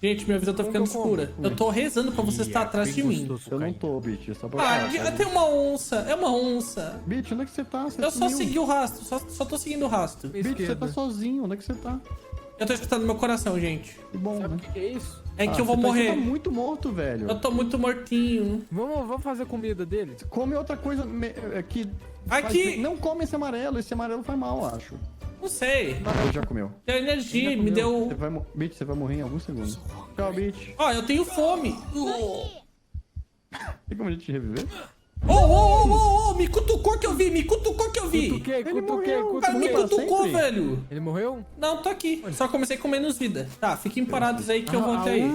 Gente, minha visão tá ficando escura. Eu tô rezando pra você estar atrás de mim. Eu não tô, Bitch. É só pra Tem uma onça. É uma onça. Bitch, onde é que você tá? Você Eu só sumiu. segui o rastro. Só tô seguindo o rastro. Bitch, você tá sozinho. Onde é que você tá? Eu tô escutando meu coração, gente. Que bom, Sabe né? o que é isso? É que eu vou Você morrer. tá muito morto, velho. Eu tô muito mortinho. Vamos fazer comida dele? Come outra coisa que... Aqui. Não come esse amarelo. Esse amarelo faz mal, acho. Não sei. Ele já comeu. Deu energia, Já me comeu. deu... Bitch, você vai morrer em alguns segundos. Tchau, Bitch. Ó, eu tenho fome. Tem como a gente reviver? Me cutucou que eu vi, me cutucou que eu vi. Cutuquei. O cara me Morreu pra cutucou, sempre? velho. Ele morreu? Não, tô aqui. Só comecei com menos vida. Tá, fiquem parados aí que eu vou até aí.